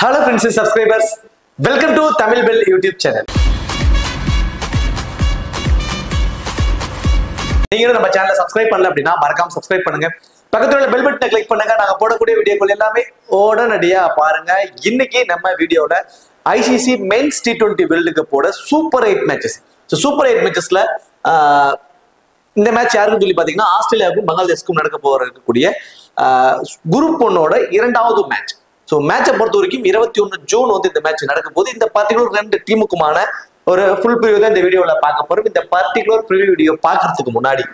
Hello friends and subscribers, welcome to Tamil Bell YouTube channel. நீங்க நம்ம சேனலை subscribe பண்ணல அப்படின்னா மறக்காம சப்ஸ்கிரைப் பண்ணுங்க. பக்கத்துல உள்ள பெல் பட்டனை கிளிக் பண்ணுங்க. நாங்க போடக்கூடிய வீடியோக்கள் எல்லாமே உடனடியா பாருங்க. இன்னைக்கு நம்ம வீடியோல ICC Men's T20 World Cup ஓட சூப்பர் 8 மேட்சஸ். சூப்பர் 8 மேட்சஸ்ல இந்த மேட்ச் யாருன்னு சொல்லி பாத்தீங்கன்னா ஆஸ்திரேலியாவுக்கும் பங்களாதேஷ்க்கும் நடக்க போறக்கூடிய குரூப் 1ஓட இரண்டாவது மேட்ச். ஸோ மேட்சை பொறுத்த வரைக்கும் 21 ஜூன் வந்து இந்த மேட்ச் நடக்கும் போது இந்த பர்டிகுலர் ரெண்டு டீமுக்குமான ஒரு ஃபுல் ப்ரிவியூ தான் இந்த வீடியோல பார்க்க போறோம். இந்த பர்டிகுலர் ப்ரிவியூ வீடியோ பார்க்கறதுக்கு முன்னாடி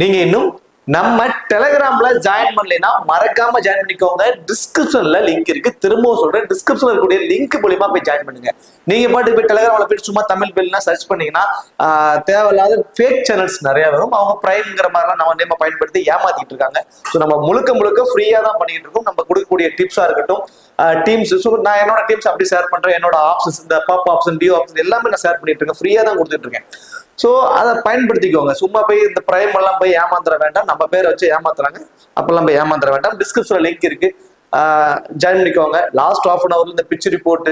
நீங்க இன்னும் நம்ம டெலிகிராம்ல ஜாயின் பண்ணலைன்னா மறக்காம ஜாயின் பண்ணிக்கோங்க. டிஸ்கிரிப்ஷன்ல லிங்க் இருக்கு. திரும்பவும் சொல்றேன், டிஸ்கிரிப்ஷன்ல இருக்கக்கூடிய லிங்க் மூலியமா போய் ஜாயின் பண்ணுங்க. நீங்க பாட்டு போய் டெலிகிராம்ல போய் சும்மா தமிழ் பெல்னா சர்ச் பண்ணீங்கன்னா தேவையில்லாத ஃபேக் சேனல்ஸ் நிறைய வரும். அவங்க பிரைம்ங்கிற மாதிரிலாம் நம்ம நேம பயன்படுத்தி ஏமாத்திட்டு இருக்காங்க. ஸோ நம்ம முழுக்க ஃப்ரீயா தான் பண்ணிட்டு இருக்கோம். நம்ம கொடுக்கக்கூடிய டிப்ஸா இருக்கட்டும், டீம்ஸ். ஸோ நான் என்னோட டீம்ஸ் அப்படி ஷேர் பண்றேன். என்னோட ஆப்ஷன்ஸ், இந்த பாப் ஆப்ஷன், டியூ ஆப்ஷன் எல்லாமே நான் ஷேர் பண்ணிட்டு இருக்கேன். ஃப்ரீயா தான் கொடுத்துட்டு இருக்கேன். ஸோ அதை பயன்படுத்திக்கோங்க. சும்மா போய் இந்த பிரைம் எல்லாம் போய் ஏமாந்துட வேண்டாம். நம்ம பேரை வச்சு ஏமாத்துறாங்க, அப்பெல்லாம் போய் ஏமாந்துட வேண்டாம். டிஸ்கிரிப்ஷன்ல லிங்க் இருக்கு, ஜாயின் பண்ணிக்கோங்க. லாஸ்ட் ½ அன் அவர் இந்த பிச் ரிப்போர்ட்,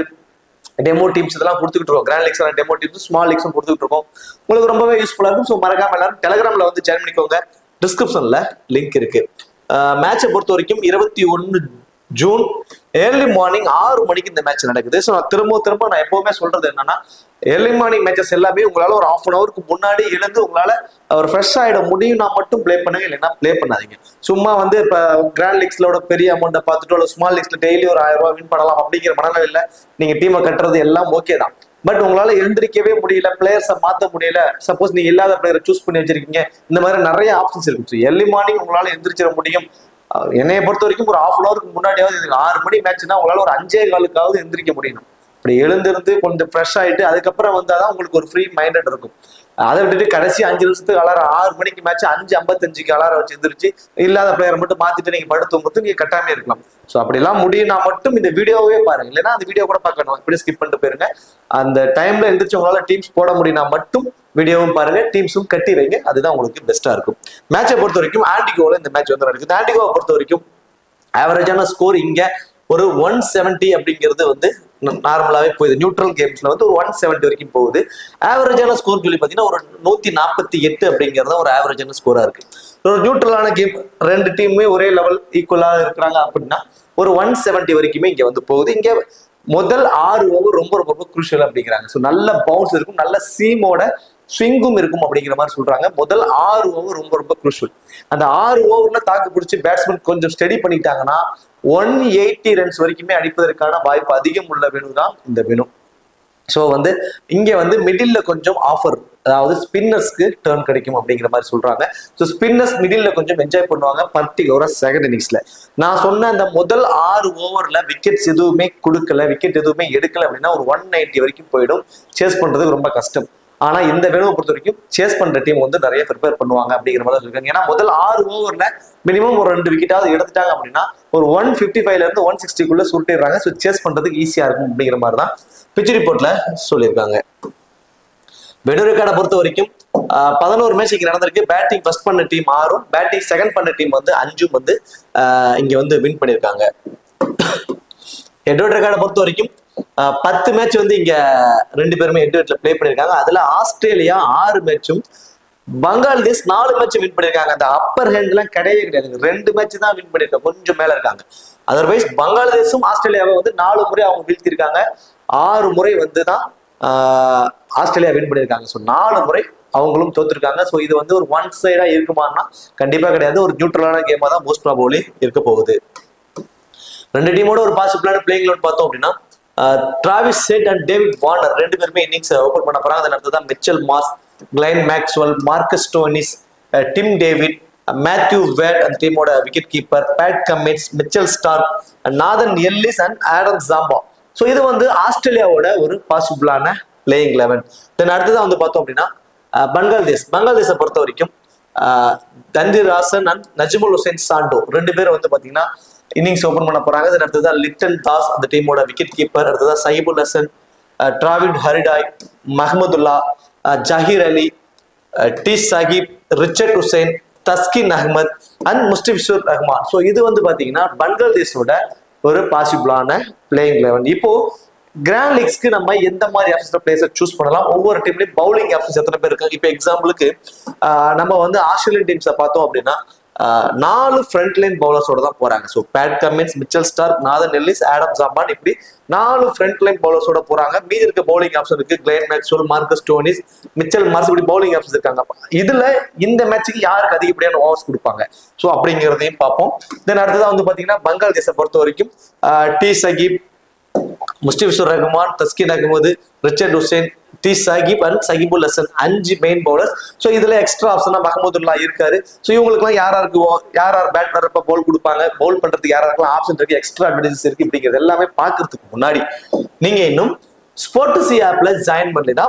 டெமோ டீம்ஸ் இதெல்லாம் கொடுத்துட்டு இருக்கோம். Grand leagues demo teams, small லீக்ஸும் கொடுத்துட்டு இருக்கோம். உங்களுக்கு ரொம்பவே யூஸ்ஃபுல்லா இருக்கும். ஸோ மறக்காம எல்லாரும் டெலிகிராம்ல வந்து ஜாயின் பண்ணிக்கோங்க. டிஸ்கிரிப்ஷன்ல லிங்க் இருக்கு. மேட்சை பொறுத்த வரைக்கும் 21 ஜூன் ஏர்லி மார்னிங் 6 மணிக்கு இந்த மேட்ச் நடக்குது. ஸோ நான் திரும்ப நான் எப்பவுமே சொல்றது என்னன்னா, ஏர்லி மார்னிங் மேட்சஸ் எல்லாமே உங்களால ஒரு ½ அன் அவருக்கு முன்னாடி எழுந்து உங்களால ஒரு ஃப்ரெஷ் ஆயிட முடியும்னா மட்டும் பிளே பண்ணுங்க, இல்லைன்னா பிளே பண்ணாதீங்க. சும்மா வந்து இப்ப கிராண்ட் லீக்ஸ்லோட பெரிய அமௌண்ட்டை பார்த்துட்டு ஸ்மால் லீக்ஸ்ல டெய்லி ஒரு 1000 ரூபாய் வின் பண்ணலாம் அப்படிங்கிற மனநிலை இல்லை. நீங்க டீமை கட்டுறது எல்லாம் ஓகே தான். பட் உங்களால எழுந்திரிக்கவே முடியல, பிளேயர்ஸை மாற்ற முடியல, சப்போஸ் நீங்க இல்லாத பிளேயரை சூஸ் பண்ணி வச்சிருக்கீங்க, இந்த மாதிரி நிறைய ஆப்ஷன்ஸ் இருக்கு. ஏர்லி மார்னிங் உங்களால எந்திரிச்சிட முடியும். என்னைய பொறுத்த வரைக்கும் ஒரு ½ அன் அவருக்கு முன்னாடியாவது, 6 மணி மேட்ச்னா உங்களால ஒரு 5:15 எந்திரிக்க முடியும். அப்படி எழுந்திருந்து கொஞ்சம் ஃப்ரெஷ் ஆயிட்டு அதுக்கப்புறம் வந்தாதான் உங்களுக்கு ஒரு ஃப்ரீ மைண்டட் இருக்கும். அதை விட்டுட்டு கடைசி 5 நிமிஷத்துக்கு அலாரம், 6 மணிக்கு மேட்ச் 5:55க்கு அலாரம் வச்சு எந்திரிச்சு இல்லாத பிளேயரை மட்டும் மாத்திட்டு நீங்க படுத்துங்கிறது நீங்க கட்டாமே இருக்கலாம். ஸோ அப்படிலாம் முடியும்னா மட்டும் இந்த வீடியோவே பாருங்க, இல்லைன்னா அந்த வீடியோ கூட பார்க்கணும். இப்படி ஸ்கிப் பண்ணிட்டு போயிருங்க. அந்த டைம்ல எந்திரிச்சு உங்களால டீம்ஸ் போட முடியும்னா மட்டும் வீடியோவும் பாருங்க, டீம்ஸும் கட்டி வைங்க. அதுதான் உங்களுக்கு பெஸ்டா இருக்கும். மேட்சை பொறுத்த வரைக்கும் ஆன்டிகோல இந்த மேட்ச் வந்து நடக்குது. ஆன்டிகோவை பொறுத்த வரைக்கும் ஆவரேஜான ஸ்கோர் இங்க ஒரு 170 அப்படிங்கிறது வந்து நார்மலாவே போகுது. நியூட்ரல் கேம்ஸ்ல வந்து ஒரு 170 வரைக்கும் போகுது. ஆவரேஜான ஸ்கோர் சொல்லி பாத்தீங்கன்னா ஒரு 148 அப்படிங்கிறது ஒரு ஆவரேஜான ஸ்கோரா இருக்கு. ஒரு நியூட்ரலான கேம், ரெண்டு டீமுமே ஒரே லெவல் ஈக்குவலா இருக்கிறாங்க அப்படின்னா ஒரு 170 வரைக்குமே இங்க வந்து போகுது. இங்க முதல் 6 ஓவர் ரொம்ப குரூஷியல் அப்படிங்கிறாங்க. ஸோ நல்ல பவுன்ஸ் இருக்கும், நல்ல சீமோட ஸ்விங்கும் இருக்கும் அப்படிங்கிற மாதிரி சொல்றாங்க. முதல் 6 ஓவர் ரொம்ப குரூஷியல். அந்த 6 ஓவர்ல தாக்கு பிடிச்சி பேட்ஸ்மேன் கொஞ்சம் ஸ்டடி பண்ணிட்டாங்கன்னா 180 ரன்ஸ் வரைக்குமே அடிப்பதற்கான வாய்ப்பு அதிகம் உள்ள வெனு தான் இந்த வெனு. ஸோ வந்து இங்க வந்து மிடில்ல கொஞ்சம் ஆஃபர், அதாவது ஸ்பின்னர்ஸ்க்கு டர்ன் கிடைக்கும் அப்படிங்கிற மாதிரி சொல்றாங்க. ஸோ ஸ்பின்னர்ஸ் மிடில்ல கொஞ்சம் என்ஜாய் பண்ணுவாங்க, பர்டிகுலரா செகண்ட் இன்னிங்ஸ்ல. நான் சொன்ன அந்த முதல் 6 ஓவர்ல விக்கெட்ஸ் எதுவுமே கொடுக்கல, விக்கெட் எதுவுமே எடுக்கல அப்படின்னா ஒரு 190 வரைக்கும் போயிடும். சேஸ் பண்றதுக்கு ரொம்ப கஷ்டம். ஆனா இந்த வேணுவை பொறுத்த வரைக்கும் சேஸ் பண்ற டீம் வந்து நிறைய ப்ரிப்பேர் பண்ணுவாங்க அப்படிங்கிற மாதிரி இருக்காங்க. ஏன்னா முதல் 6 ஓவர்ல மினிமம் ஒரு 2 விக்கெட்டாவது எடுத்துட்டாங்க அப்படின்னா ஒரு 155ல இருந்து 160க்குள்ள சுருட்டிடுறாங்க. ஸோ சேஸ் பண்றதுக்கு ஈஸியா இருக்கும் அப்படிங்கிற மாதிரி தான் பிச் ரிப்போர்ட்ல சொல்லியிருக்காங்க. வெனு ரெக்கார்டை பொறுத்த வரைக்கும் 11 மேட்ச் இங்க நடந்திருக்கு. பேட்டிங் ஃபர்ஸ்ட் பண்ண டீம் 6, பேட்டிங் செகண்ட் பண்ண டீம் வந்து 5 வந்து இங்க வந்து வின் பண்ணியிருக்காங்க. ஹெட்வர்ட் ரெக்கார்டை பொறுத்த வரைக்கும் 10 மேட்ச் வந்து இங்க 2 பேருமே ஹெட்வர்ட்ல பிளே பண்ணியிருக்காங்க. அதுல ஆஸ்திரேலியா 6 மேட்சும், பங்களாதேஷ் 4 மேட்ச் வின் பண்ணியிருக்காங்க. அந்த அப்பர் ஹேண்ட் எல்லாம் கிடையவே கிடையாது. 2 மேட்ச் தான் வின் பண்ணியிருக்காங்க, கொஞ்சம் மேல இருக்காங்க. அதர்வைஸ் பங்களாதேஷும் ஆஸ்திரேலியாவை வந்து 4 முறை அவங்க வீழ்த்திருக்காங்க. 6 முறை வந்து தான் ஆஸ்திரேலியா வின் பண்ணியிருக்காங்க. ஸோ 4 முறை அவங்களும் தோத்துருக்காங்க. ஸோ இது வந்து ஒரு ஒன் சைடா இருக்குமான்னா கண்டிப்பா கிடையாது. ஒரு நியூட்ரலான கேமா தான் மோஸ்ட் ப்ராபபிலி இருக்க போகுது. ரெண்டு டீமோட ஒரு பாசிபிளான பிளேயிங் லெவல் பார்த்தோம் அப்படின்னா Travis Head and David Warner 2 பேருமே இன்னிங்ஸ் ஓபன் பண்ண போறாங்க. அதன் அடுத்து தான் Mitchell Marsh, Glenn Maxwell, Marcus Stoinis, Tim David, Matthew Wade அந்த டீமோட wicket keeper, Pat Cummins, Mitchell Starc, Nathan Ellis and Adam Zampa. So இது வந்து ஆஸ்திரேலியாவோட ஒரு பாசிபிளான பிளேயிங் 11. தென் அடுத்ததான் வந்து பார்த்தோம் அப்படின்னா பங்களாதேஷை பொறுத்த வரைக்கும் தன்வீர் ஹாசன் அண்ட் நஜ்முல் ஹுசைன் சாண்டோ 2 பேரும் வந்து பாத்தீங்கன்னா இன்னிங்ஸ் ஓபன் பண்ண போறாங்க. அதன் அடுத்ததான் லிட்டன் தாஸ் அந்த டீமோட விக்கெட் கீப்பர், அடுத்ததான் சஹிபுல் ஹசன், டிராவிட் Hridoy, Mahmudullah, Jaker Ali, T Sakib, Rishad Hossain, Taskin Ahmed and Mustafizur Rahman. So இது வந்து பாத்தீங்கன்னா பங்களாதேஷோட ஒரு பாசிபிளான பிளேயிங் 11. இப்போ கிராண்ட் லீக்ஸ்க்கு நம்ம எந்த மாதிரி ஆப்ஷன்ஸ் பிளேயர்ஸ் சூஸ் பண்ணலாம், ஒவ்வொரு டீம்லயும் பவுலிங் ஆப்ஷன்ஸ் எத்தனை பேர் இருக்காங்க. இப்போ எக்ஸாம்பிளுக்கு நம்ம வந்து ஆஸ்திரேலியன் டீம்ஸை பார்த்தோம் அப்படின்னா 4 ஃப்ரண்ட் லைன் பவுலர்ஸோட தான் போறாங்க. So Pat Cummins, Mitchell Starc, Nathan Ellis, Adam Zampa, இப்படி 4 ஃப்ரண்ட் லைன் பவுலர்ஸோட போறாங்க. மீதி இருக்க பவுலிங் ஆப்ஷன் இருக்கு, Glenn Maxwell, Marcus Stoinis, Mitchell Marsh, இப்படி பவுலிங் ஆப்ஷன்ஸ் இருக்காங்க. இதுல இந்த மேட்சுக்கு யாருக்கு அதிகப்படியான ஓவர்ஸ் கொடுப்பாங்க ஸோ அப்படிங்கிறதையும் பார்ப்போம். தென் அடுத்ததான் வந்து பாத்தீங்கன்னா பங்களாதேஷை பொறுத்த வரைக்கும் T Sakib, Mustafizur Rahman, Taskin Ahmed, Rishad Hossain, T Sakib and Shakibul Hasan 5 main bowlers. So இதுல எக்ஸ்ட்ரா ஆப்ஷனா மஹமதுல்லா இருக்காரு. ஸோ இவங்களுக்குலாம் யார் பேட் வர்றப்ப பவுல் கொடுப்பாங்க, பவுல் பண்றதுக்கு யாருக்கெல்லாம் ஆப்ஷன் இருக்கு, எக்ஸ்ட்ரா அட்வான்டேஜஸ் இருக்கு, இப்படிங்கிறது எல்லாமே பாக்குறதுக்கு முன்னாடி நீங்க இன்னும் ஸ்போர்ட்ஸி ஆப்ல ஜாயின் பண்ணலைன்னா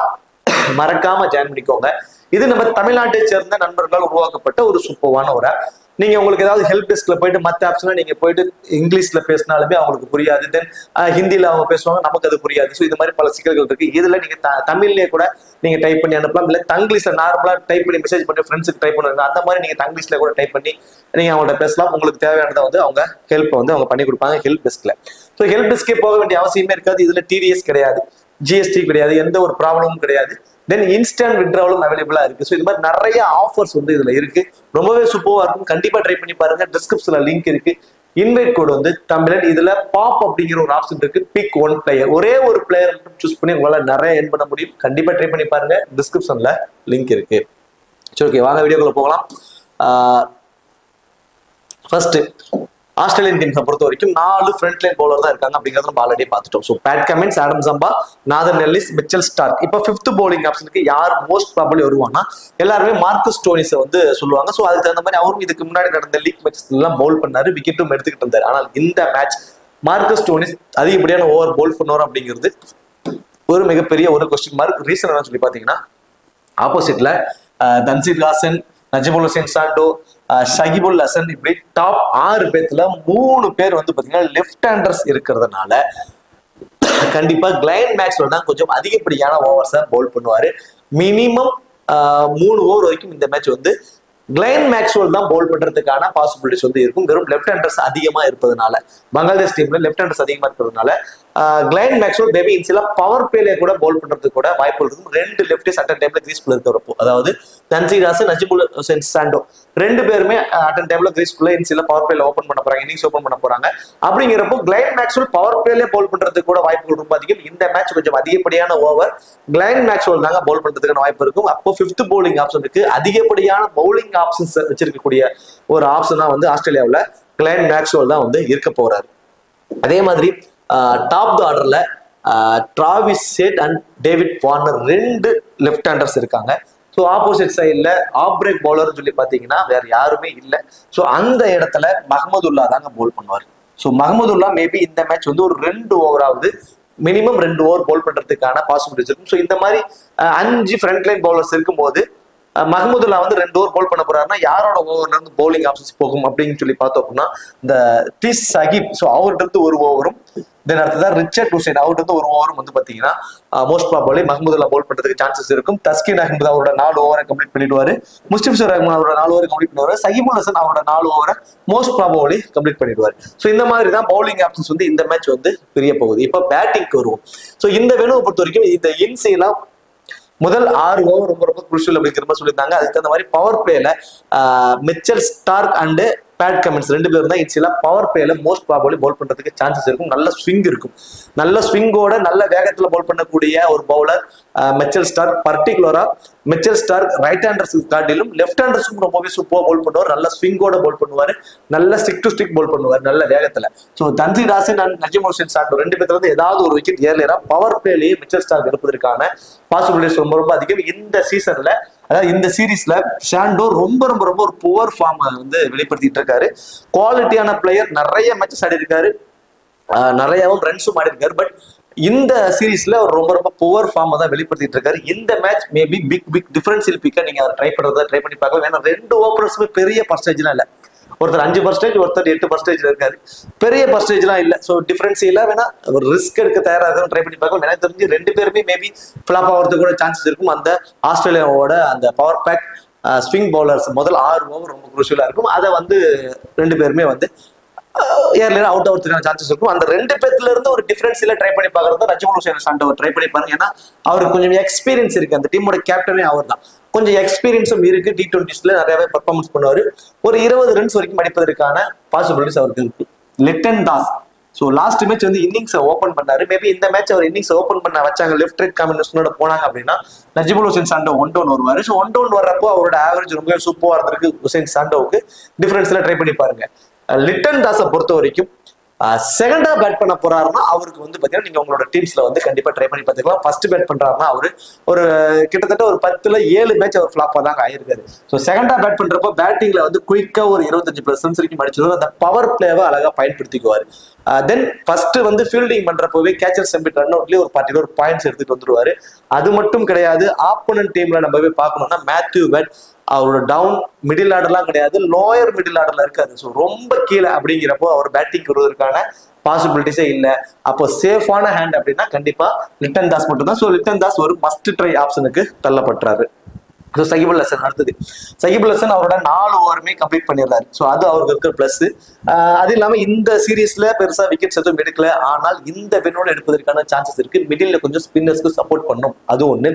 மறக்காம ஜாயின் பண்ணிக்கோங்க. இது நம்ம தமிழ்நாட்டை சேர்ந்த நண்பர்களால் உருவாக்கப்பட்ட ஒரு சூப்பரான ஒரு ஆப். நீங்க உங்களுக்கு ஏதாவது ஹெல்ப் டெஸ்க்ல போயிட்டு மற்ற ஆப்ஸ்லாம் நீங்க போயிட்டு இங்கிலீஷ்ல பேசினாலுமே அவங்களுக்கு புரியாது, தென் ஹிந்தியில அவங்க பேசுவாங்க, நமக்கு அது புரியாது. ஸோ இது மாதிரி பல சிக்கல்கள் இருக்கு. இதுல நீங்க தமிழ்லயே கூட நீங்க டைப் பண்ணி அனுப்பலாம், இல்ல தங்கிலீஷ்ல நார்மலா டைப் பண்ணி மெசேஜ் பண்ணி ஃப்ரெண்ட்ஸுக்கு டைப் பண்ணுவாங்க, அந்த மாதிரி நீங்க தங்கிலீஷ்ல கூட டைப் பண்ணி நீங்க அவங்கள்ட்ட பேசலாம். உங்களுக்கு தேவையானதை வந்து அவங்க ஹெல்ப் வந்து அவங்க பண்ணி கொடுப்பாங்க ஹெல்ப் டெஸ்க்ல. ஸோ ஹெல்ப் டெஸ்க்கே போக வேண்டிய அவசியமே இருக்காது. இதுல டிடிஎஸ் கிடையாது, ஜிஎஸ்டி கிடையாது, எந்த ஒரு ப்ராப்ளமும் கிடையாது. தென் இன்ஸ்டன்ட் வித்ட்ராவலும் அவைலபிளா இருக்கு. ஸோ இது மாதிரி நிறைய ஆஃபர்ஸ் வந்து இதுல இருக்கு, ரொம்பவே சூப்பரா இருக்கும். கண்டிப்பா ட்ரை பண்ணி பாருங்க. டிஸ்கிரிப்ஷன்ல லிங்க் இருக்கு. இன்வைட் கோட் வந்து தமிழன். இதுல பாப் அப்படிங்கிற ஒரு ஆப்ஷன் இருக்கு, பிக் 1 பிளேயர், ஒரே ஒரு பிளேயர் மட்டும் சூஸ் பண்ணி உங்களால நிறைய எர்ன் பண்ண முடியும். கண்டிப்பா ட்ரை பண்ணி பாருங்க. டிஸ்கிரிப்ஷன்ல லிங்க் இருக்கு. சரி, ஓகே, வாங்க வீடியோக்குள்ள போகலாம். ஃபர்ஸ்ட் ஆஸ்திரேலியன் டீம்ஸை பொறுத்த வரைக்கும் 4 ஃப்ரண்ட் லைன் பவுலர் தான் இருக்காங்க அப்படிங்கிறத நம்ம ஆல்ரெடி பார்த்துட்டோம். So Pat Cummins, Adam Zampa, Nathan Ellis, Mitchell Starc. இப்போ 5th பவுலிங் ஆப்ஷனுக்கு யார் மோஸ்ட் ப்ராபபிளி வருவாங்கன்னா எல்லாருமே மார்க்கஸ் ஸ்டோனிஸை வந்து சொல்லுவாங்க. ஸோ அதுக்கு தகுந்த மாதிரி அவரும் இதுக்கு முன்னாடி நடந்த லீக் மேட்சஸ் எல்லாம் பவுல் பண்ணாரு, விக்கெட்டும் எடுத்துக்கிட்டு இருந்தாரு. ஆனால் இந்த மேட்ச் மார்க்கஸ் ஸ்டோனிஸ் அதிகப்படியான ஓவர் பவுல் பண்ணுவார் அப்படிங்கிறது ஒரு மிகப்பெரிய ஒரு கொஸ்டின் மார்க். ரீசன் என்ன சொல்லி பார்த்தீங்கன்னா ஆப்போசிட்ல தன்சீர் ஹாசன், நஜிபுல் ஹுசைன் சாண்டோ, ஷகிபுல் ஹசன், இப்படி டாப் 6 பேர்த்துல 3 பேர் வந்து பாத்தீங்கன்னா லெஃப்ட் ஹேண்டர்ஸ் இருக்கிறதுனால கண்டிப்பா கிளைன் மேக்ஸ்வெல் தான் கொஞ்சம் அதிகப்படியான ஓவர்ஸை பவுல் பண்ணுவாரு. மினிமம் 3 ஓவர் வரைக்கும் இந்த மேட்ச் வந்து கிளைன் மேக்ஸ்வெல் தான் பவுல் பண்றதுக்கான பாசிபிலிட்டிஸ் வந்து இருக்கும். வெறும் லெஃப்ட் ஹேண்டர்ஸ் அதிகமா இருப்பதனால, பங்களாதேஷ் டீம்ல லெஃப்ட் ஹேண்டர்ஸ் அதிகமா இருக்கிறதுனால கிளைன் மேக்ஸ்வெல் மேபி சில பவர் பிளேல கூட பவுல் பண்றதுக்கு கூட வாய்ப்பு இருக்கும். 2 லெஃப்டிஸ் அட் டைம்ல கிரீஸ்குள்ள இருக்கிறப்போ, அதாவது தன்சீர் ஹாசன், நஜிபுல் ஹுசைன் சாண்டோ 2 பேருமே அட் டைம்ல கிரீஸ்குள்ள சில பவர் பிளேல ஓபன் பண்ண போறாங்க, இன்னிங்ஸ் ஓபன் பண்ண போறாங்க. அப்படிங்கிறப்போ கிளைன் மேக்ஸ்வெல் பவர் பிளேல பவுல் பண்றதுக்கு கூட வாய்ப்புகள் ரொம்ப அதிகம். இந்த மேட்ச் கொஞ்சம் அதிகப்படியான ஓவர் கிளைன் மேக்ஸ்வெல் தாங்க பவுல் பண்றதுக்கான வாய்ப்பு இருக்கும். அப்போ 5th பவுலிங் ஆப்ஷனுக்கு அதிகப்படியான பவுலிங் ஆப்ஷன்ஸ் வச்சிருக்கக்கூடிய ஒரு ஆப்ஷனா வந்து ஆஸ்திரேலியாவில் கிளைன் மேக்ஸ்வெல் தான் வந்து இருக்க போறாரு. அதே மாதிரி டாப் த ஆர்டர்ல Travis Head and David Warner 2 left handers இருக்காங்க. ஸோ ஆப்போசிட் சைட்ல ஆஃப் பிரேக் பவுலர்னு சொல்லி பார்த்தீங்கன்னா வேற யாருமே இல்லை. ஸோ அந்த இடத்துல மஹமதுல்லா தாங்க பவுல் பண்ணுவார். ஸோ மஹமதுல்லா மேபி இந்த மேட்ச் வந்து ஒரு 2 ஓவராவது மினிமம் 2 ஓவர் பவுல் பண்றதுக்கான பாசிபிலிட்டிஸ் இருக்கும். ஸோ இந்த மாதிரி 5 ஃப்ரண்ட் லைன் பவுலர்ஸ் இருக்கும்போது மஹமதுல்லா வந்து 2 ஓவர் பவுல் பண்ண போறாருன்னா யாரோட ஓவர்ல இருந்து பவுலிங் ஆப்ஷன்ஸ் போகும் அப்படின்னு சொல்லி பார்த்தோம் அப்படின்னா இந்த டி சகிப், ஸோ அவர்கிட்ட இருந்து 1 ஓவரும், தென் அடுத்ததான் ரிச்சர்ட் ஹுசைன் அவர்கிட்ட இருந்து 1 ஓவரும் வந்து பாத்தீங்கன்னா மோஸ்ட் ப்ராபபிலி மஹமதுல்லா பவுல் பண்றதுக்கு சான்சஸ் இருக்கும். தஸ்கின் அகமது அவரோட 4 ஓவரை கம்ப்ளீட் பண்ணிடுவாரு, முஸ்டிபிசுர் ரஹ்மான் அவரோட 4 ஓவரை கம்ப்ளீட் பண்ணுவாரு, சகிபுல் ஹசன் அவரோட 4 ஓவரை மோஸ்ட் ப்ராபபிலி கம்ப்ளீட் பண்ணிடுவாரு. ஸோ இந்த மாதிரி தான் பவுலிங் ஆப்ஷன்ஸ் வந்து இந்த மேட்ச் வந்து பிரிய போகுது. இப்போ பேட்டிங்க்கு வருவோம். ஸோ இந்த வெனுவை பொறுத்த வரைக்கும் இந்த இன்ஸைலாம் முதல் 6 ஓவர் ரொம்ப ரொம்ப குருஷியல் அப்படிங்கிற மாதிரி சொல்லியிருந்தாங்க. அதுக்கு தகுந்த மாதிரி பவர் பிளேல Mitchell Starc and Pat Cummins 2 பேரும் தான் இன்சில பவர் பிளேல மோஸ்ட் ப்ராபபிலி பவுல் பண்றதுக்கு சான்சஸ் இருக்கும். நல்ல ஸ்விங் இருக்கும், நல்ல ஸ்விங்கோட நல்ல வேகத்துல பவுல் பண்ணக்கூடிய ஒரு பவுலர் மிச்சல் ஸ்டார்க். பர்டிகுலரா மிச்சல் ஸ்டார்க் ரைட் ஹேண்டர்ஸ் காட்டிலும் லெஃப்ட் ஹேண்டர்ஸும் ரொம்பவே சூப்பரா பவுல் பண்ணுவார். நல்ல ஸ்விங்கோட பவுல் பண்ணுவாரு, நல்ல ஸ்டிக் டு ஸ்டிக் பவுல் பண்ணுவார் நல்ல வேகத்துல. ஸோ தன்சீர் ஹாசன் அண்ட் நஜிபுல் ஹுசைன் சாண்டோ 2 பேர்ல இருந்து ஏதாவது ஒரு விக்கெட் ஏர்லியரா பவர் பிளேலேயே மிச்சல் ஸ்டார்க் எடுப்பதற்கான பாசிபிலிட்டிஸ் ரொம்ப ரொம்ப அதிகம். இந்த சீசன்ல, அதாவது இந்த சீரீஸ்ல சாண்டோ ரொம்ப ரொம்ப ரொம்ப ஒரு புவர் ஃபார்ம் வந்து வெளிப்படுத்திட்டு இருக்காரு. குவாலிட்டியான பிளேயர், நிறைய மேட்சஸ் ஆடி இருக்காரு, நிறையவும் ரன்ஸும் ஆடி இருக்காரு. பட் இந்த சீரீஸ்ல ரொம்ப ரொம்ப புவர் ஃபார்ம் தான் வெளிப்படுத்திட்டு இருக்காரு. இந்த மேட்ச் மேபி பிக் டிஃபரன்ஷியல் பிக்கா நீங்க ட்ரை பண்ணி பார்க்கலாம். ஏன்னா 2 ஓப்பனர்ஸுமே பெரிய பர்சன்டேஜ்லாம் இல்லை. ஒருத்தர் 5%, ஒருத்தர் 8% இருக்காரு. பெரிய பர்சன்டேஜ்லாம் இல்லை. ஸோ டிஃபரன்ஸியெல்லாம் வேணா ஒரு ரிஸ்க் எடுக்க தயாராக ட்ரை பண்ணி பார்க்கலாம். எனக்கு தெரிஞ்சு 2 பேருமே மேபி ஃபிளாப் ஆகிறதுக்கு கூட சான்சஸ் இருக்கும். அந்த ஆஸ்திரேலியாவோட அந்த பவர் பேக் ஸ்விங் பவுலர்ஸ் முதல் 6 ஓவர் ரொம்ப குருஷியலா இருக்கும். அதை வந்து 2 பேருமே வந்து ஏர்லியர் அவுட் ஆகிறதுக்கான சான்சஸ் இருக்கும். அந்த ரெண்டு பேர்ல இருந்து ஒரு டிஃபரன்ஸ்ல ட்ரை பண்ணி பாக்குறது நஜ்முல் ஹுசைன் சாண்டோ ட்ரை பண்ணி பாருங்க. ஏன்னா அவருக்கு கொஞ்சம் எக்ஸ்பீரியன்ஸ் இருக்கு, அந்த டீமோட கேப்டனே அவர் தான், கொஞ்சம் எக்ஸ்பீரியன்ஸும் இருக்கு. T20s நிறையவே பர்ஃபார்மன்ஸ் பண்ணுவாரு. ஒரு 20 ரன்ஸ் வரைக்கும் அடிப்பதற்கான பாசிபிலிட்டிஸ் அவருக்கு இருக்கு. Lytton Das so last match வந்து இன்னிங்ஸ் ஓப்பன் பண்ணாரு. மேபி இந்த மேட்ச் அவர் இன்னிங்ஸ் ஓப்பன் பண்ண வச்சாங்க, லெஃப்ட் ரைட் காம்பினேஷனோட போனாங்க அப்படின்னா நஜ்முல் ஹுசைன் சாண்டோ 1 down வருவாரு. ஸோ 1 down வர்றப்போ அவரோட ஆவரேஜ் ரொம்ப சூப்பரா இருந்திருக்கு. ஹுசைன் சாண்டோவுக்கு டிஃபரன்ஸ்ல ட்ரை பண்ணி பாருங்க. லிட்டன் தாஸை பொறுத்த வரைக்கும் செகண்டா பேட் பண்ண போறாருன்னா அவருக்கு வந்து பாத்தீங்கன்னா நீங்க உங்களோட டீம்ஸ்ல வந்து கண்டிப்பா ட்ரை பண்ணி பார்த்துக்கலாம். ஃபர்ஸ்ட் பேட் பண்றாருன்னா அவரு ஒரு கிட்டத்தட்ட ஒரு 10ல 7 மேட்ச் அவர் ஃபிளாப்பா தாங்க ஆயிருக்காரு. ஸோ செகண்டா பேட் பண்றப்போ பேட்டிங்ல வந்து குயிக்கா ஒரு 25+ ரன்ஸ் வரைக்கும் அடிச்சிருவாரு. அந்த பவர் பிளேவை அழகா பயன்படுத்திக்குவாரு. தென் ஃபர்ஸ்ட் வந்து ஃபீல்டிங் பண்றப்பவே கேச்சர் செம்பிட் ரன் அவுட்லயே ஒரு பார்ட்டில ஒரு பாயிண்ட்ஸ் எடுத்துட்டு வந்துருவாரு. அது மட்டும் கிடையாது, ஆப்போனன்ட் டீம்ல நம்ம போய் பார்க்கணும்னா மேத்யூ வெட் அவரோட டவுன் மிடில் ஆர்டர்லாம் கிடையாது, லோயர் மிடில் ஆர்டர்ல இருக்காரு. ஸோ ரொம்ப கீழே அப்படிங்கிறப்போ அவர் பேட்டிங் வருவதற்கான பாசிபிலிட்டிஸே இல்லை. அப்போ சேஃபான ஹேண்ட் அப்படின்னா கண்டிப்பா லிட்டன் தாஸ் மட்டும் தான். ஸோ லிட்டன் தாஸ் ஒரு மஸ்ட் ட்ரை ஆப்ஷனுக்கு தள்ளப்பட்டாரு. ஸோ சகிபுல் ஹசன் அடுத்தது. சகிபுல் ஹசன் அவரோட 4 ஓவருமே கம்ப்ளீட் பண்ணிடுறாரு. ஸோ அது அவருக்கு இருக்கிற பிளஸ். அது இல்லாம இந்த சீரீஸ்ல பெருசா விக்கெட்ஸ் எதுவும் எடுக்கல. ஆனால் இந்த வின்னோட எடுப்பதற்கான சான்சஸ் இருக்கு. மிடில் கொஞ்சம் ஸ்பின்னர்ஸ்க்கு சப்போர்ட் பண்ணும், அது ஒண்ணு.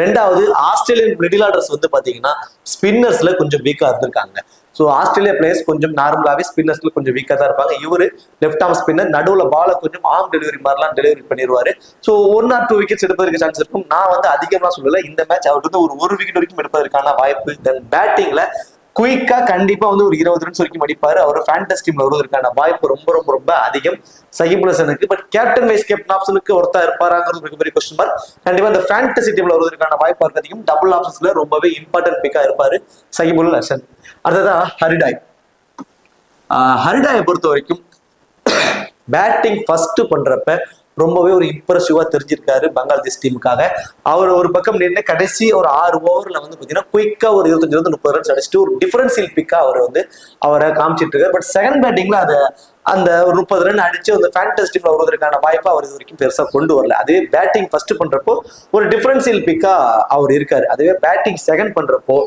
ரெண்டாவது, ஆஸ்திரேலியன் மிடில் ஆர்டர்ஸ் வந்து பாத்தீங்கன்னா ஸ்பின்னர்ஸ்ல கொஞ்சம் வீக்கா இருந்திருக்காங்க. ஸோ ஆஸ்திரேலியா பிளேயர்ஸ் கொஞ்சம் நார்மலாவே ஸ்பின்னர்ஸ்ல கொஞ்சம் வீக்கா தான் இருப்பாங்க. இவரு லெஃப்ட் ஆர்ம் ஸ்பின்னர், நடுவுல பால கொஞ்சம் ஆர்ம் டெலிவரி மாதிரிலாம் டெலிவரி பண்ணிடுவாரு. ஸோ 1 or 2 விக்கெட்ஸ் எடுப்பதற்கு சான்ஸ் இருக்கும். நான் வந்து அதிகமா சொல்லல, இந்த மேட்ச் அவருக்கு வந்து ஒரு விக்கெட் வரைக்கும் எடுப்பதற்கான வாய்ப்பு. தென் பேட்டிங்ல குயிக்கா கண்டிப்பா வந்து ஒரு 20 ரன்ஸ் வரைக்கும் அடிப்பாரு. அவர் ஃபேண்டஸ் டீம்ல வருவதற்கான வாய்ப்பு ரொம்ப ரொம்ப ரொம்ப அதிகம் சகிபுல் ஹசனுக்கு. பட் கேப்டன் வைஸ் கேப்டன் ஆப்ஷனுக்கு ஒருத்தா இருப்பாராங்கிறது மிகப்பெரிய கொஸ்டின் மார்க். கண்டிப்பா இந்த ஃபேண்டசி டீம்ல வருவதற்கான வாய்ப்பு அவருக்கு அதிகம். டபுள் ஆப்ஷன்ஸ்ல ரொம்பவே இம்பார்ட்டன்ட் பிக்கா இருப்பாரு சகிபுல் ஹசன். அடுத்ததா ஹரிடாய். ஹரிடாயை பொறுத்த வரைக்கும் பேட்டிங் ஃபர்ஸ்ட் பண்றப்ப ரொம்பவே ஒரு இம்ப்ரெசிவா தெரிஞ்சிருக்காரு பங்களாதேஷ் டீமுக்காக. அவர் ஒரு பக்கம் நின்று கடைசி ஒரு 6 ஓவர்ல வந்து பாத்தீங்கன்னா குயிக்கா ஒரு 25-30 ரன்ஸ் அடிச்சுட்டு ஒரு டிஃபரன்சியல் பிக்கா அவர் வந்து அவரை காமிச்சிட்டு இருக்காரு. பட் செகண்ட் பேட்டிங்ல அந்த ஒரு 30 ரன் அடிச்சு அந்த ஃபேண்டஸ் டீம்ல வருவதற்கான வாய்ப்பை அவர் இது வரைக்கும் பெருசா கொண்டு வரல. அதே பேட்டிங் ஃபர்ஸ்ட் பண்றப்போ ஒரு டிஃபரன்சியல் பிக்கா அவர் இருக்காரு. அதுவே பேட்டிங் செகண்ட் பண்றப்போ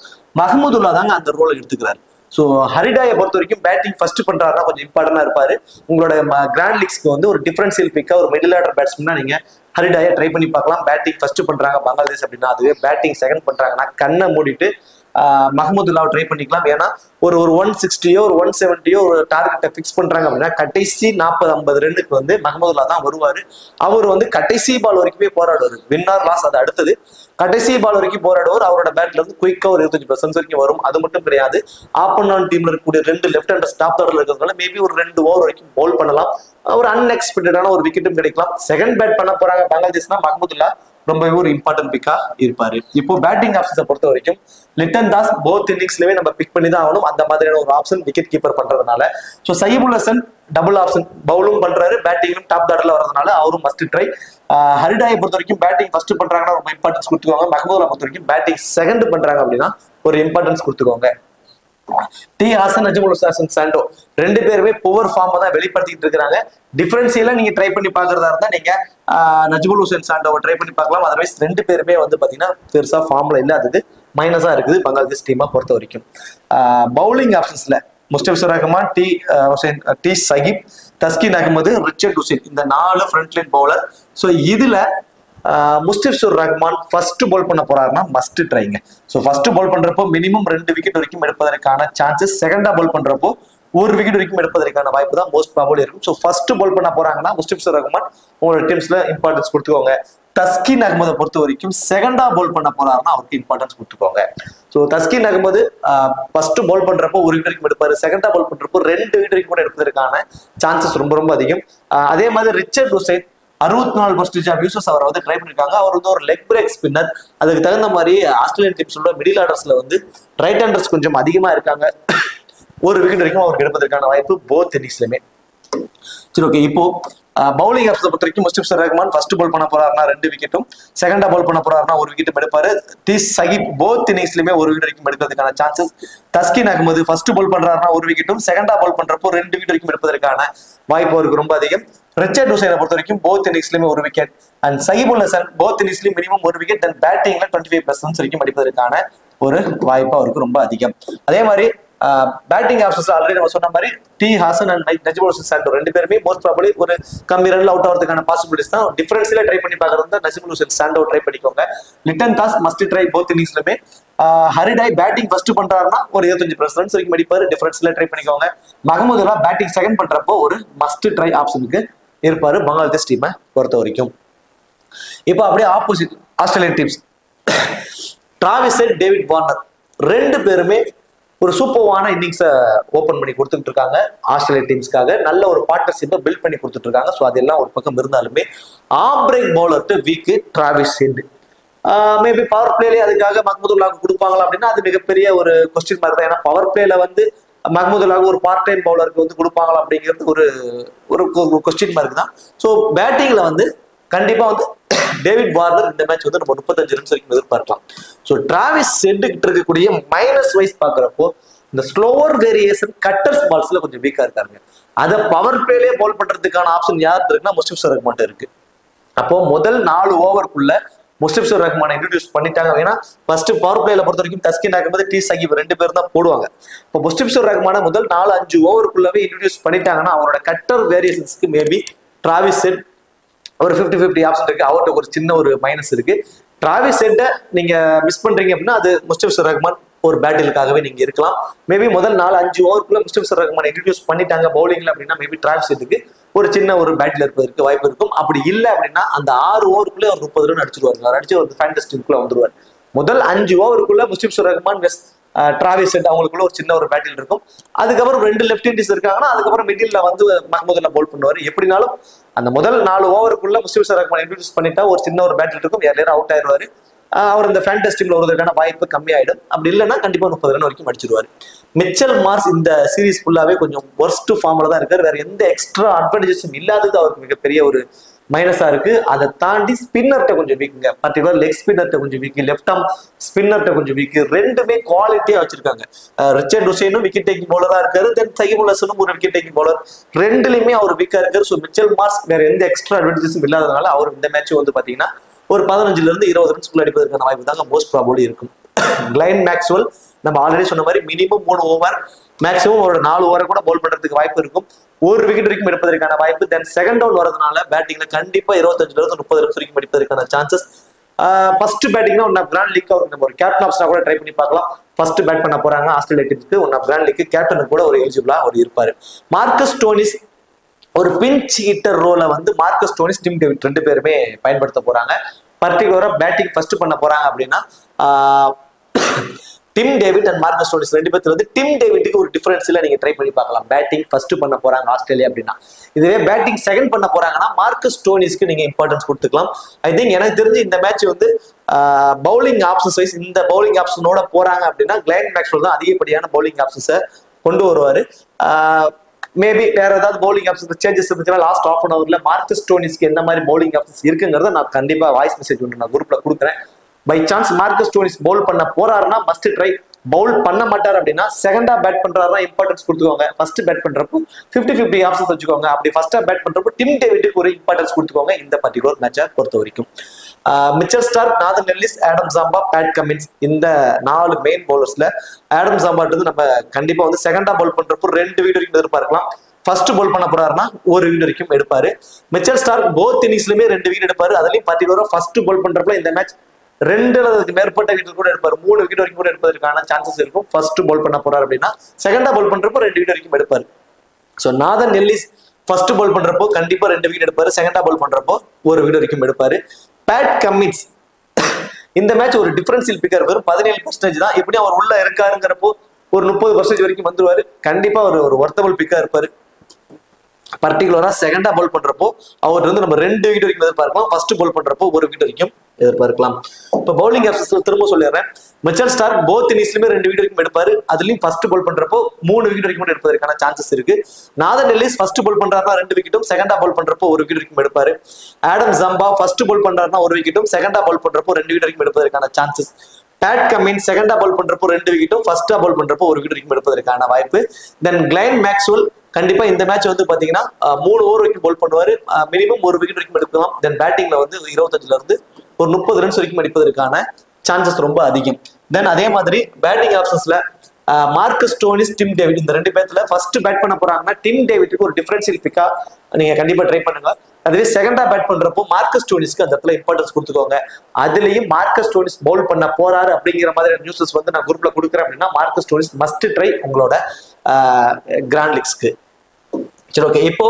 மஹ்மூதுல்லா தாங்க அந்த ரோலை எடுத்துக்கிறாரு. ஸோ ஹரிடாயை பொறுத்த வரைக்கும் பேட்டிங் ஃபர்ஸ்ட் பண்றாருன்னா கொஞ்சம் இம்பார்ட்டன்டா இருப்பாரு. உங்களோட கிராண்ட் லீக்ஸ்க்கு வந்து ஒரு டிஃபரன்சியல் பிக்கா ஒரு மிடில் ஆர்டர் பேட்ஸ்மேனா நீங்க ஹரிடாயை ட்ரை பண்ணி பார்க்கலாம். பேட்டிங் ஃபர்ஸ்ட் பண்றாங்க பங்களாதேஷ் அப்படின்னா, அதுவே பேட்டிங் செகண்ட் பண்றாங்கன்னா கண்ணை மூடிட்டு மஹ்மூதுல்லாவை ட்ரை பண்ணிக்கலாம். ஏன்னா ஒரு 160யோ ஒரு 170யோ ஒரு டார்கெட்டை பிக்ஸ் பண்றாங்க அப்படின்னா கடைசி 40-50 ரன்னுக்கு வந்து மஹ்மூதுல்லா தான் வருவாரு. அவர் வந்து கடைசி பால் வரைக்குமே போராடுவார். வின் ஆர் லாஸ் அது அடுத்தது. கடைசி பால் வரைக்கும் போராடுவார். அவரோட பேட்ல வந்து குயிக்கா ஒரு 25% வரைக்கும் வரும். அது மட்டும் கிடையாது, ஆப்போனன்ட் டீம்ல இருக்கக்கூடிய 2 லெஃப்ட் ஹேண்டர் ஸ்டாப் ஆர்டர்ல இருக்கிறதுனால மேபி ஒரு 2 ஓவர் வரைக்கும் பவுல் பண்ணலாம். ஒரு அன்எக்ஸ்பெக்டடான ஒரு விக்கெட்டும் கிடைக்கலாம். செகண்ட் பேட் பண்ண போறாங்க பங்களாதேஷ்னா மஹ்மூதுல்லா ரொம்பவே ஒரு இம்பார்ட்டன்ட் பிக்கா இருப்பாரு. இப்போ பேட்டிங் ஆப்ஷன்ஸை பொறுத்த வரைக்கும் லிட்டன் தாஸ் போத் இன்னிங்ஸ்லயே நம்ம பிக் பண்ணி தான் ஆகணும். அந்த மாதிரியான ஒரு ஆப்ஷன் விக்கெட் கீப்பர் பண்றதுனால. So Shakibul Hasan double option, பவுலும் பண்றாரு, பேட்டிங்லும் டாப் ஆர்டர்ல வரதுனால அவரும் மஸ்ட் ட்ரை. ஹரிடாயை பொறுத்த வரைக்கும் பேட்டிங் ஃபர்ஸ்ட் பண்றாங்கன்னா ரொம்ப இம்பார்ட்டன்ஸ் கொடுத்துக்கோங்க. மஹ்மூதுல்லா பொறுத்த வரைக்கும் பேட்டிங் செகண்ட் பண்றாங்க அப்படின்னா ஒரு இம்பார்ட்டன்ஸ் கொடுத்துக்கோங்க. டி ஹாசன், நஜ்முல் ஹசன் சாண்டோ 2 பேருமே புவர் ஃபார்ம் தான் வெளிப்படுத்திட்டு இருக்காங்க. டிஃபரன்சியலா நீங்க ட்ரை பண்ணி பாக்குறதா இருந்தா நீங்க நஜ்முல் ஹுசைன் சாண்டோவை ட்ரை பண்ணி பார்க்கலாம். அதர்வைஸ் 2 பேருமே வந்து பாத்தீங்கன்னா பெருசா ஃபார்ம்ல இல்லாதது மைனஸா இருக்குது பங்களாதேஷ் டீமா பொறுத்த வரைக்கும். பவுலிங் ஆப்ஷன்ஸ்ல முஸ்தபிசுர் ரஹ்மான், டி சகிப், தஸ்கின் அகமது, ரிச்சர்ட் ஹுசைன் இந்த 4 ஃப்ரண்ட் லைன் பவுலர். ஸோ இதுல முஸ்தபிசுர் ரஹ்மான் ஃபர்ஸ்ட் பால் பண்ண போறாருன்னா மஸ்ட் ட்ரைங்க. ஸோ ஃபர்ஸ்ட் பால் பண்றப்போ மினிமம் 2 விக்கெட் வரைக்கும் எடுப்பதற்கான சான்சஸ், செகண்டா பால் பண்றப்போ 1 விக்கெட் வரைக்கும் எடுப்பதற்கான வாய்ப்பு தான் மோஸ்ட் ப்ராபபிள் இருக்கும். ஸோ ஃபர்ஸ்ட் பால் பண்ண போறாங்கன்னா முஸ்தபிசுர் ரஹ்மான் உங்களோட டீம்ஸ்ல இம்பார்ட்டன்ஸ் கொடுத்துக்கோங்க. தஸ்கின் அகமதை பொறுத்த வரைக்கும் செகண்டா பால் பண்ண போறாருன்னா அவருக்கு இம்பார்ட்டன்ஸ் கொடுத்துக்கோங்க. So Taskin Ahmed first bowl பண்றப்போ 1 விக்கெட் வரைக்கும் எடுப்பாரு, செகண்டா பால் பண்றப்போ 2 விக்கெட் வரைக்கும் கூட எடுப்பதற்கான சான்சஸ் ரொம்ப ரொம்ப அதிகம். அதே மாதிரி ரிச்சர்ட் ஹுசைன் 64% ஆஃப் யூசர்ஸ் அவரை வந்து ட்ரை பண்ணிருக்காங்க. அவர் வந்து ஒரு லெக் பிரேக் ஸ்பின்னர். அதுக்கு தகுந்த மாதிரி ஆஸ்திரேலியன் டீம்ஸோட மிடில் ஆர்டர்ஸ்ல வந்து ரைட் ஹேண்டர்ஸ் கொஞ்சம் அதிகமா இருக்காங்க. 1 விக்கெட் வரைக்கும் அவருக்கு எடுப்பதற்கான வாய்ப்பு போத் இன்னிங்ஸ்லயுமே. சரி, ஓகே. இப்போ பவுலிங் ஆப்ஷனை பொறுத்த வரைக்கும் முஸ்தபிசுர் ரஹ்மான் ஃபர்ஸ்ட் பால் பண்ண போறாருன்னா 2 விக்கெட்டும், செகண்டா பால் பண்ண போறாருன்னா 1 விக்கெட் எடுப்பாரு. டி சகிப் போத் இன்னிங்ஸ்லயுமே 1 விக்கெட் வரைக்கும் எடுப்பதற்கான chances. Taskin Ahmed first bowl பண்றாருன்னா 1 விக்கெட்டும், செகண்டா பால் பண்றப்போ 2 விக்கெட் வரைக்கும் எடுப்பதற்கான வாய்ப்பு அவருக்கு ரொம்ப அதிகம். ரிச்சர்ட் ஹுசைனை பொறுத்த வரைக்கும் போத் இன்னிங்ஸ்லயுமே 1 wicket and Shakibul Hasan both இன்னிங்ஸ்லயும் மினிமம் 1 விக்கெட் அண்ட் பேட்டிங்ல 25+ ரன்ஸ் வரைக்கும் அடிப்பதற்கான ஒரு வாய்ப்பு அவருக்கு ரொம்ப அதிகம். அதே மாதிரி பேட்டிங் ஆப்ஷன்ஸ் ஆல்ரெடி நம்ம சொன்ன மாதிரி டி ஹாசன் அண்ட் நஜிபுல் ஹுசைன் சாண்டோ ரெண்டு பேருமே மோஸ்ட் ப்ராபபிலி ஒரு கம்மி ரன்ல அவுட் ஆகிறதுக்கான பாசிபிலிட்டிஸ் தான். டிஃபரன்ஸ்ல ட்ரை பண்ணி பார்க்கறது நஜிபுல் ஹுசைன் சாண்டோ ட்ரை பண்ணிக்கோங்க. Litton Das must try both இன்னிங்ஸ்லுமே. ஹரிடாய் பேட்டிங் ஃபர்ஸ்ட் பண்றாருன்னா ஒரு 25 ரன்ஸ் வரைக்கும் அடிப்பாரு. டிஃபரன்ஸ்ல ட்ரை பண்ணிக்கோங்க. மஹமூத் அலா பேட்டிங் செகண்ட் பண்றப்போ ஒரு மஸ்ட் ட்ரை ஆப்ஷனுக்கு இருப்பாரு பங்களாதேஷ் டீமை பொறுத்த வரைக்கும். இப்போ அப்படியே opposite Australian teams Travis head, David Warner ரெண்டு பேருமே ஒரு சூப்பர்வான இன்னிங்ஸை ஓப்பன் பண்ணி கொடுத்துட்டு இருக்காங்க. ஆஸ்திரேலியா டீம்ஸ்க்காக நல்ல ஒரு பார்ட்னர்ஷிப்பை பில்ட் பண்ணி கொடுத்துட்டு இருக்காங்க. ஸோ அதெல்லாம் ஒரு பக்கம் இருந்தாலுமே ஆஃப் பிரேக் பவுலர்ட்டு weak Travis Head. Maybe power பிளேலேயே அதுக்காக மஹ்மூதுல்லாவுக்கு கொடுப்பாங்களா அப்படின்னா அது மிகப்பெரிய ஒரு கொஸ்டின் மார்க் தான். ஏன்னா பவர் பிளேல வந்து மஹ்மூதுல்லாவுக்கு ஒரு பார்ட் டைம் பவுலருக்கு வந்து கொடுப்பாங்களா அப்படிங்கிறது ஒரு கொஸ்டின் மார்க் தான். ஸோ பேட்டிங்ல வந்து கண்டிப்பா வந்து டேவிட் வார்னர் இந்த மேட்ச் வந்து நம்ம 35 ரன்ஸ் வரைக்கும் எதிர்பார்க்கலாம். ஸோ டிராவிஸ் ஹெட் கிட்ட இருக்கக்கூடிய மைனஸ் வைஸ் பாக்குறப்போ இந்த ஸ்லோவர் வேரியேஷன் கட்டர்ஸ் பால்ஸ்ல கொஞ்சம் வீக்கா இருக்காங்க. அதை பவர் பிளேலேயே பவுல் பண்றதுக்கான ஆப்ஷன் யார் இருக்குன்னா முஸ்டிபிசூர் ரஹ்மான் இருக்கு. அப்போ முதல் 4 ஓவருக்குள்ள முஸ்டிபிசூர் ரஹ்மானை இன்ட்ரோடியூஸ் பண்ணிட்டாங்க. ஏன்னா ஃபர்ஸ்ட் பவர் பிளேல பொறுத்த வரைக்கும் தஸ்கின் அகமது, டி சகிப் ரெண்டு பேரும் தான் போடுவாங்க. இப்போ முஸ்டிபிசூர் ரஹ்மான முதல் 4-5 ஓவருக்குள்ளவே இன்ட்ரோடியூஸ் பண்ணிட்டாங்கன்னா அவரோட கட்டர் வேரியேஷன்ஸ்க்கு மேபி டிராவிஸ் ஹெட் ஒரு 50-50 ஆப்ஷன் இருக்கு. அவர்கிட்ட ஒரு சின்ன ஒரு மைனஸ் இருக்கு. டிராவிஸ் ஹெட்டை நீங்க மிஸ் பண்றீங்க அப்படின்னா அது முஸ்டிபிசூர் ரஹ்மான் ஒரு பேட்டிலுக்காகவே நீங்க இருக்கலாம். மேபி முதல் 4-5 ஓவருக்குள்ள முஸ்டிபிசூர் ரஹ்மான் இன்ட்ரோடியூஸ் பண்ணிட்டாங்க பவுலிங்ல அப்படின்னா மேபி டிராவிஸ் ஹெட்டுக்கு ஒரு சின்ன ஒரு பேட்டில் இருப்பதற்கு வாய்ப்பு இருக்கும். அப்படி இல்லை அப்படின்னா அந்த 6 ஓவருக்குள்ளே ஒரு 30 ரன் அடிச்சிருவாரு. அவர் அடிச்சு ஒரு ஃபேண்டஸ்டிக்குள்ள வந்துருவார். முதல் 5 ஓவருக்குள்ள முஸ்டிபிசூர் ரஹ்மான் டிராவிஸ் ஹெட் அவங்களுக்குள்ள ஒரு சின்ன ஒரு பேட்டில் இருக்கும். அதுக்கப்புறம் 2 லெஃப்ட் ஹேண்டர்ஸ் இருக்காங்கன்னா அதுக்கப்புறம் மிடில் வந்து மஹ்மூதுல்லா பவுல் பண்ணுவார். எப்படினாலும் அந்த முதல் 4 ஓவருக்குள்ள முஸ்டிபிசூர் ரஹ்மான் இன்ட்ரோடியூஸ் பண்ணிட்டா ஒரு சின்ன ஒரு பேட்டில் இருக்கும். யாரும் அவுட் ஆயிடுவாரு. அவர் இந்த ஃபேண்டஸ்டிக்ல வருவதற்கான வாய்ப்பு கம்மியாயிடும். அப்படி இல்லைன்னா கண்டிப்பா 30 ரன் வரைக்கும் அடிச்சிருவாரு. மிச்சல் மார்ஸ் இந்த சீரீஸ் ஃபுல்லாவே கொஞ்சம் ஒர்ஸ்ட் ஃபார்ம்ல தான் இருக்காரு. வேற எந்த எக்ஸ்ட்ரா அட்வான்டேஜஸும் இல்லாதது அவருக்கு மிகப்பெரிய ஒரு மைனஸா இருக்கு. அதை தாண்டி ஸ்பின்னர்ட்ட கொஞ்சம் வீக்குங்க. பர்டிகுலர் லெக் ஸ்பின்னர்ட்ட கொஞ்சம் வீக்கு, லெஃப்ட் ஆர்ம் ஸ்பின்னர்ட்ட கொஞ்சம் வீக்கு. ரெண்டுமே குவாலிட்டியா வச்சிருக்காங்க. ரிச்சர்ட் ஹுசைனும் விக்கெட் டேக்கிங் பவுலரா இருக்காரு. தென் சகிபுல் ஹசனும் ஒரு விக்கெட் டேக்கிங் பவுலர். ரெண்டுலயுமே அவர் வீக்கா இருக்காரு. ஸோ மிச்சல் மார்ஸ் வேற எந்த எக்ஸ்ட்ரா அட்வான்டேஜஸும் இல்லாதனால அவர் இந்த மேட்ச் வந்து பாத்தீங்கன்னா ஒரு 15 இருந்து 20 ரன்ஸ்குள்ள அடிப்பதற்கான வாய்ப்பு தாங்க மோஸ்ட் ப்ராபபிலி இருக்கும். கிளைன் மேக்ஸ்வெல் நம்ம ஆல்ரெடி சொன்ன மாதிரி மினிமம் 3 ஓவர், மேக்ஸிமம் ஒரு 4 ஓவரை கூட பவுல் பண்றதுக்கு வாய்ப்பு இருக்கும். ஒரு விக்கெட் வரைக்கும் எடுப்பதற்கான வாய்ப்பு. தென் செகண்ட் டவுன் வரதுனால பேட்டிங்ல கண்டிப்பா 25 இருந்து 30 ரன்ஸ் வரைக்கும் அடிப்பதற்கான சான்சஸ். ஃபர்ஸ்ட் பேட்டிங்னா ஒன் ஆஃப் கிராண்ட் லீக் நம்ம ஒரு கேப்டன் ஆப்ஷனா கூட ட்ரை பண்ணி பார்க்கலாம். ஃபர்ஸ்ட் பேட் பண்ண போறாங்க ஆஸ்திரேலியா டீமுக்கு. ஒன் ஆஃப் கிராண்ட் லீக் கேப்டனுக்கு கூட ஒரு எலிஜிபிளா அவர் இருப்பாரு. மார்க்கஸ் ஸ்டோனிஸ் ஒரு பின்ச் ஹிட்டர் ரோல வந்து மார்க்கஸ் ஸ்டோனிஸ், டிம் டேவிட் ரெண்டு பேருமே பயன்படுத்த போறாங்க. பர்டிகுலரா பேட்டிங் ஃபர்ஸ்ட் பண்ண போறாங்க அப்படின்னா Tim David and Marcus Stoinis ரெண்டு பேர்த்துல வந்து டிம் டேவிட்டுக்கு ஒரு டிஃபரன்ஸ்ல நீங்க ட்ரை பண்ணி பார்க்கலாம். பேட்டிங் ஃபர்ஸ்ட் பண்ண போறாங்க ஆஸ்திரேலியா அப்படின்னா. இதுவே பேட்டிங் செகண்ட் பண்ண போறாங்கன்னா மார்க்கஸ் ஸ்டோனிஸ்க்கு நீங்க இம்பார்ட்டன்ஸ் கொடுத்துக்கலாம். ஐ திங்க் எனக்கு தெரிஞ்சு இந்த மேட்ச் வந்து பவுலிங் ஆப்ஷன்ஸ் வைஸ் இந்த பவுலிங் ஆப்ஷனோட போறாங்க அப்படின்னா கிளைன் மேக்ஸ்வெல் தான் அதிகப்படியான பவுலிங் ஆப்ஷன்ஸை கொண்டு வருவாரு. மேபி வேற ஏதாவது பவுலிங் ஆப்ஷன்ஸ் சேஞ்சஸ் இருந்துச்சுன்னா லாஸ்ட் ஹாஃப் அன் அவர்ல மார்க்கஸ் ஸ்டோனிஸ்க்கு எந்த மாதிரி பவுலிங் ஆப்ஷன்ஸ் இருக்குங்கிறத நான் கண்டிப்பா வாய்ஸ் மெசேஜ் ஒன்று நான் குரூப்ல கொடுக்குறேன். By chance Marcus Stoinis bowl பண்ண போறாருன்னா மஸ்ட் ட்ரை. பவுல் பண்ண மாட்டார் அப்படின்னா செகண்டா பேட் பண்றாருன்னா இம்பார்ட்டன்ஸ் கொடுத்துக்கோங்க. ஃபர்ஸ்ட் பேட் பண்றப்போ 50-50 ஆப்ஷன்ஸ் வச்சுக்கோங்க. அப்படி ஃபர்ஸ்டா பேட் பண்றப்போ டிம் டேவிட்டுக்கு ஒரு இம்பார்ட்டன்ஸ் கொடுத்துக்கோங்க இந்த பர்டிகுலர் மேட்சை பொறுத்த வரைக்கும். Mitchell Starc, Nathan Ellis, Adam Zampa, Pat Cummins இந்த 4 மெயின் பவுலர்ஸ்ல ஆடம் ஜாம்பாட்டு நம்ம கண்டிப்பா வந்து செகண்டா பவுல் பண்றப்போ 2 விக்கெட் வரைக்கும் எதிர்பார்க்கலாம். ஃபர்ஸ்ட் பவுல் பண்ண போறாருன்னா 1 விக்கெட் வரைக்கும் எடுப்பாரு. மிச்சல் ஸ்டார்க் போத் இன்னிங்ஸ்லயுமே 2 விக்கெட் எடுப்பாரு. அதுலயும் பர்டிகுலரா ஃபர்ஸ்ட் பவுல் பண்றப்ப இந்த மேட்ச் 2 அல்லது மேற்பட்ட விக்கெட் கூட எடுப்பாரு. 3 விக்கெட் வரைக்கும் கூட எடுப்பதற்கான சான்சஸ் இருக்கும். ஃபர்ஸ்ட் பவுல் பண்ண போறாரு அப்படின்னா செகண்டா பவுல் பண்றப்போ 2 விக்கெட் வரைக்கும் எடுப்பாரு. So Nathan Ellis first bowl பண்றப்போ கண்டிப்பா 2 விக்கெட் எடுப்பாரு. செகண்டா பவுல் பண்றப்போ 1 விக்கெட் வரைக்கும் எடுப்பாரு. பேட் கமின்ஸ் இந்த மேட்ச் ஒரு டிஃபரன்ஷியல் பிக்கர் வெறும் 17% தான். எப்படி அவர் உள்ள இருக்காருங்கிறப்போ ஒரு 30% வரைக்கும் வந்துருவாரு. கண்டிப்பா ஒரு ஒர்த்தபிள் பிக்கா இருப்பாரு. பர்டிகுலரா செகண்டா பவுல் பண்றப்போ அவர் வந்து நம்ம 2 விக்கெட் வரைக்கும் எதிர்பார்க்கலாம். ஃபர்ஸ்ட் பவுல் பண்றப்போ 1 விக்கெட் வரைக்கும் எதிர்பார்க்கலாம். இப்போ பவுலிங் ஆப்ஷன்ஸ் திரும்ப சொல்லிடுறேன். மிச்சல் ஸ்டார்க் போத் இன்னிங்ஸ்லயுமே 2 விக்கெட் வரைக்கும் எடுப்பாரு. அதுலயும் ஃபர்ஸ்ட் பவுல் பண்றப்போ 3 விக்கெட் வரைக்கும் எடுப்பதற்கான சான்சஸ் இருக்கு. நாதன் எல்லிஸ் ஃபர்ஸ்ட் பவுல் பண்றாருன்னா 2 விக்கெட்டும், செகண்டா பவுல் பண்றப்போ 1 விக்கெட் வரைக்கும் எடுப்பாரு. ஆடம் ஜம்பா ஃபர்ஸ்ட் பவுல் பண்றாருன்னா 1 விக்கெட்டும், செகண்டா பவுல் பண்றப்போ 2 விக்கெட் வரைக்கும் எடுப்பதற்கான சான்சஸ். பேட் கமின்ஸ் செகண்டா பவுல் பண்றப்போ 2 விக்கெட்டும், ஃபர்ஸ்டா பவுல் பண்றப்போ 1 விக்கெட் வரைக்கும் எடுப்பதற்கான வாய்ப்பு. தென் கிளைன் மேக்ஸ்வெல் கண்டிப்பா இந்த மேட்ச் வந்து பாத்தீங்கன்னா 3 ஓவர் வரைக்கும் பவுல் பண்ணுவாரு. மினிமம் 1 விக்கெட் வரைக்கும் எடுக்கலாம். தென் பேட்டிங்ல வந்து 25 இருந்து ஒரு 30 ரன்ஸ் வரைக்கும் அடிப்பதற்கான சான்சஸ் ரொம்ப அதிகம். தென் அதே மாதிரி பேட்டிங் ஆப்ஷன்ஸ்ல மார்க்கஸ் ஸ்டோனிஸ், டிம் டேவிட் இந்த 2 பேர்த்துல ஃபர்ஸ்ட் பேட் பண்ண போறாங்கன்னா டிம் டேவிட்டுக்கு ஒரு டிஃபரன்ஷியல் பிக்கா நீங்க கண்டிப்பா ட்ரை பண்ணுங்க. அதுவே செகண்டா பேட் பண்றப்போ மார்க்கஸ் ஸ்டோனிஸ்க்கு அந்த இடத்துல இம்பார்ட்டன்ஸ் கொடுத்துக்கோங்க. அதுலயும் மார்க்கஸ் ஸ்டோனிஸ் பவுல் பண்ண போறாரு அப்படிங்கிற மாதிரி நியூஸஸ் வந்து நான் குரூப்ல கொடுக்குறேன் அப்படின்னா மார்க்கஸ் ஸ்டோனிஸ் மஸ்ட் ட்ரை உங்களோட கிராண்ட் லீக்ஸ்க்கு. சரி, ஓகே. இப்போ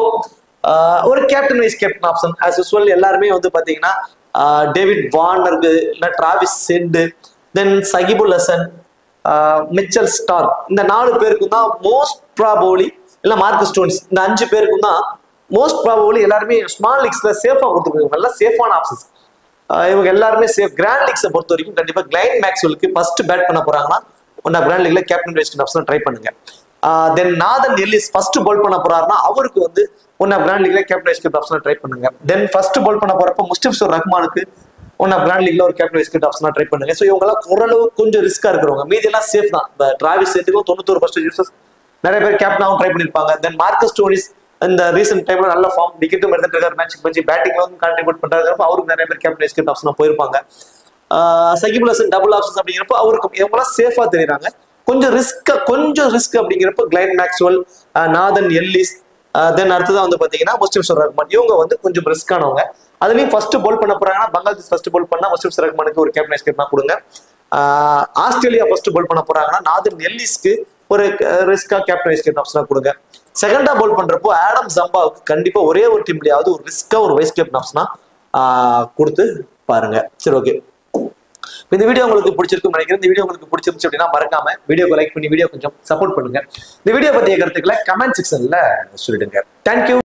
ஒரு captain vice captain option as usual எல்லாருமே வந்து பாத்தீங்கன்னா டேவிட் வார்னர், டிராவிஸ் ஹெட், தென் சகிபுல் ஹசன், மிச்சல் ஸ்டார்க் இந்த 4 பேருக்கும் தான் மோஸ்ட் ப்ராபபிலி இல்ல மார்க்கஸ் ஸ்டோனிஸ் இந்த 5 பேருக்கும் தான் மோஸ்ட் ப்ராபபிலி எல்லாருமே ஸ்மால் லீக்ஸ்ல சேஃபா கொடுத்துருக்காங்க. நல்லா சேஃபான ஆப்ஷன்ஸ் இவங்க எல்லாருமே சேஃப். கிராண்ட் லீக்ஸை பொறுத்த வரைக்கும் கண்டிப்பா கிளைன் மேக்ஸ்வெலுக்கு ஃபர்ஸ்ட் பேட் பண்ண போறாங்கன்னா ஒன்னா கிராண்ட் லீக்ல கேப்டன் வைஸ் ஆப்ஷன் ட்ரை பண்ணுங்க. தென் நாதன் எல்லிஸ் ஃபர்ஸ்ட் பால் பண்ண போறாருன்னா அவருக்கு வந்து ஒன்னா கிராண்ட் லீக்ல கேப்டன் வைஸ் ஆப்ஷன் ட்ரை பண்ணுங்க. தென் ஃபர்ஸ்ட் பால் பண்ண போறப்ப முஸ்டிபிசுர் ரஹ்மானுக்கு ஒன்னா கிராண்ட் லீக்ல ஒரு கேப்டன் வைஸ் ஆப்ஷனா ட்ரை பண்ணுங்க. ஸோ இவங்க எல்லாம் ஓரளவு கொஞ்சம் ரிஸ்கா இருக்கிறவங்க. மீதி எல்லாம் சேஃப் தான். டிராவிஸ் ஹெட்டுக்கும் 91% யூசர்ஸ் நிறைய பேர் கேப்டனாவும் ட்ரை பண்ணிருப்பாங்க. தென் மார்க்கஸ் ஸ்டோனிஸ் இந்த ரீசென்ட் டைம்ல நல்ல ஃபார்ம், விக்கெட்டும் எடுத்துட்டு இருக்காரு, மேட்ச் பஞ்சி பேட்டிங்ல வந்து கான்ட்ரிபியூட் பண்றாரு, அவருக்கு நிறைய பேர் கேப்டன் வைஸ் ஆப்ஷனா போயிருப்பாங்க. சகிபுல் ஹசன் டபுள் ஆப்ஷன்ஸ் அப்படிங்கிறப்ப அவருக்கு இவங்கெல்லாம் சேஃபா தெரியுறாங்க. கொஞ்சம் ரிஸ்க் அப்படிங்கிறப்ப கிளைன் மேக்ஸ்வெல், நாதன் எல்லிஸ், தென் அடுத்ததான் வந்து பாத்தீங்கன்னா முஸ்டிபிசுர் ரஹ்மான் இவங்க வந்து கொஞ்சம் ரிஸ்கானவங்க. அதுலயும் ஃபர்ஸ்ட் பால் பண்ண போறாங்கன்னா பங்களாதேஷ் ஃபர்ஸ்ட் பால் பண்ணா முஸ்டிபிசுர் ரஹ்மானுக்கு ஒரு கேப்டன் வைஸ் கேப்டனா கொடுங்க. ஆஸ்திரேலியா ஃபர்ஸ்ட் பால் பண்ண போறாங்கன்னா நாதன் எல்லிஸ்க்கு ஒரு ரிஸ்கா கேப்டன் வைஸ் கேப்டன் ஆப்ஷனா கொடுங்க. செகண்டா பால் பண்றப்போ ஆடம் ஜம்பாவுக்கு கண்டிப்பா ஒரே ஒரு டீம்லயாவது ஒரு ரிஸ்கா ஒரு வைஸ் கேப்டன் ஆப்ஷனா கொடுத்து பாருங்க. சரி, ஓகே. இந்த வீடியோ உங்களுக்கு பிடிச்சிருக்கும் நினைக்கிறேன். இந்த வீடியோ உங்களுக்கு பிடிச்சிருந்துச்சு அப்படின்னா மறக்காம வீடியோக்கு லைக் பண்ணி வீடியோ கொஞ்சம் சப்போர்ட் பண்ணுங்க. இந்த வீடியோ பத்திய கருத்துக்களை கமெண்ட் செக்ஷன்ல சொல்லிடுங்க. தேங்க்யூ.